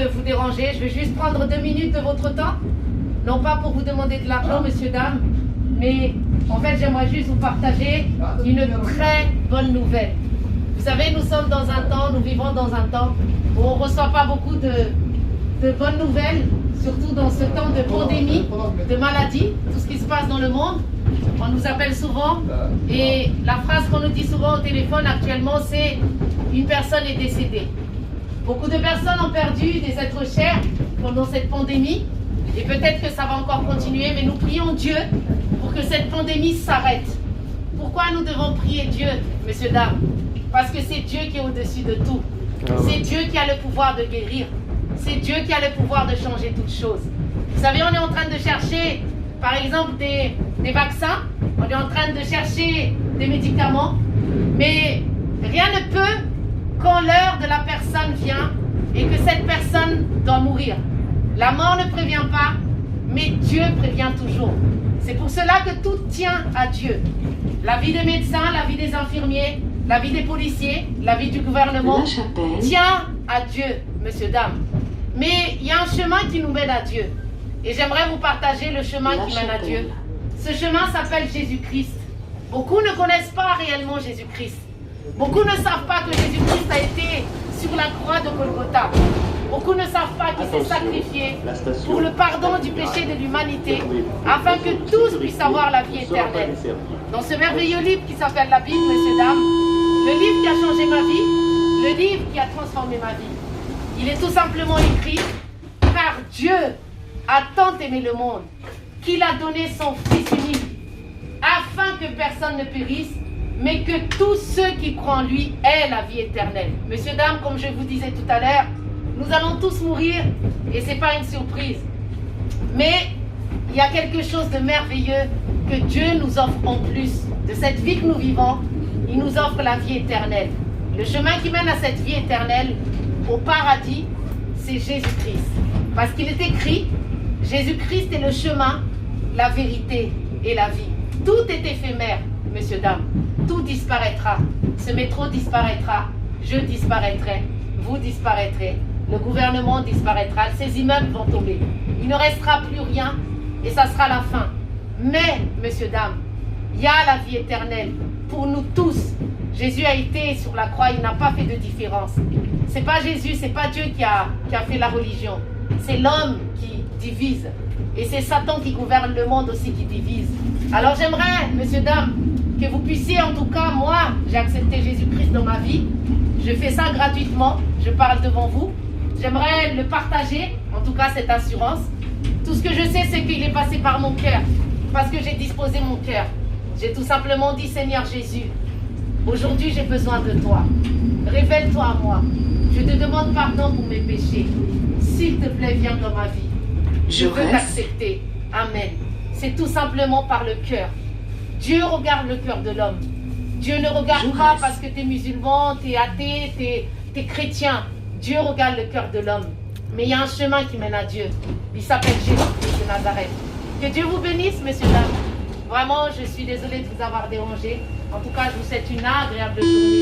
vous déranger. Je vais juste prendre 2 minutes de votre temps. Non pas pour vous demander de l'argent, messieurs, dames, mais en fait, j'aimerais juste vous partager une très bonne nouvelle. Vous savez, nous sommes dans un temps, nous vivons dans un temps où on ne reçoit pas beaucoup de bonnes nouvelles, surtout dans ce temps de pandémie, de maladie, tout ce qui se passe dans le monde. On nous appelle souvent et la phrase qu'on nous dit souvent au téléphone actuellement, c'est « une personne est décédée ». Beaucoup de personnes ont perdu des êtres chers pendant cette pandémie et peut-être que ça va encore continuer, mais nous prions Dieu pour que cette pandémie s'arrête. Pourquoi nous devons prier Dieu, messieurs, dames? Parce que c'est Dieu qui est au-dessus de tout. C'est Dieu qui a le pouvoir de guérir. C'est Dieu qui a le pouvoir de changer toutes choses. Vous savez, on est en train de chercher, par exemple, des vaccins. On est en train de chercher des médicaments. Mais rien ne peut quand l'heure de la personne vient et que cette personne doit mourir. La mort ne prévient pas, mais Dieu prévient toujours. C'est pour cela que tout tient à Dieu. La vie des médecins, la vie des infirmiers, la vie des policiers, la vie du gouvernement tient à Dieu, messieurs, dames. Mais il y a un chemin qui nous mène à Dieu. Et j'aimerais vous partager le chemin qui mène à Dieu. Ce chemin s'appelle Jésus-Christ. Beaucoup ne connaissent pas réellement Jésus-Christ. Beaucoup ne savent pas que Jésus-Christ a été sur la croix de Golgotha. Beaucoup ne savent pas qu'il s'est sacrifié pour le pardon du péché de l'humanité, afin que tous puissent avoir la vie éternelle. Dans ce merveilleux livre qui s'appelle la Bible, messieurs, dames, le livre qui a changé ma vie, le livre qui a transformé ma vie, il est tout simplement écrit « Car Dieu a tant aimé le monde qu'il a donné son Fils unique, afin que personne ne périsse, mais que tous ceux qui croient en lui aient la vie éternelle. » Messieurs, dames, comme je vous disais tout à l'heure, nous allons tous mourir et ce n'est pas une surprise. Mais il y a quelque chose de merveilleux que Dieu nous offre en plus de cette vie que nous vivons. Il nous offre la vie éternelle. Le chemin qui mène à cette vie éternelle, au paradis, c'est Jésus-Christ. Parce qu'il est écrit, Jésus-Christ est le chemin, la vérité et la vie. Tout est éphémère, messieurs, dames. Tout disparaîtra. Ce métro disparaîtra. Je disparaîtrai. Vous disparaîtrez. Le gouvernement disparaîtra. Ces immeubles vont tomber. Il ne restera plus rien et ça sera la fin. Mais, messieurs, dames, il y a la vie éternelle pour nous tous. Jésus a été sur la croix, il n'a pas fait de différence. C'est pas Jésus, c'est pas Dieu qui a fait la religion. C'est l'homme qui divise. Et c'est Satan qui gouverne le monde aussi qui divise. Alors j'aimerais, messieurs, dames, que vous puissiez, en tout cas, moi, j'ai accepté Jésus-Christ dans ma vie. Je fais ça gratuitement, je parle devant vous. J'aimerais le partager, en tout cas cette assurance. Tout ce que je sais, c'est qu'il est passé par mon cœur, parce que j'ai disposé mon cœur. J'ai tout simplement dit, Seigneur Jésus, aujourd'hui j'ai besoin de toi. Révèle-toi à moi. Je te demande pardon pour mes péchés. S'il te plaît, viens dans ma vie. Je veux t'accepter. Amen. C'est tout simplement par le cœur. Dieu regarde le cœur de l'homme. Dieu ne regarde pas parce que tu es musulman, tu es athée, tu es chrétien. Dieu regarde le cœur de l'homme. Mais il y a un chemin qui mène à Dieu. Il s'appelle Jésus-Christ de Nazareth. Que Dieu vous bénisse, messieurs, dames. Vraiment, je suis désolée de vous avoir dérangé. En tout cas, je vous souhaite une agréable journée.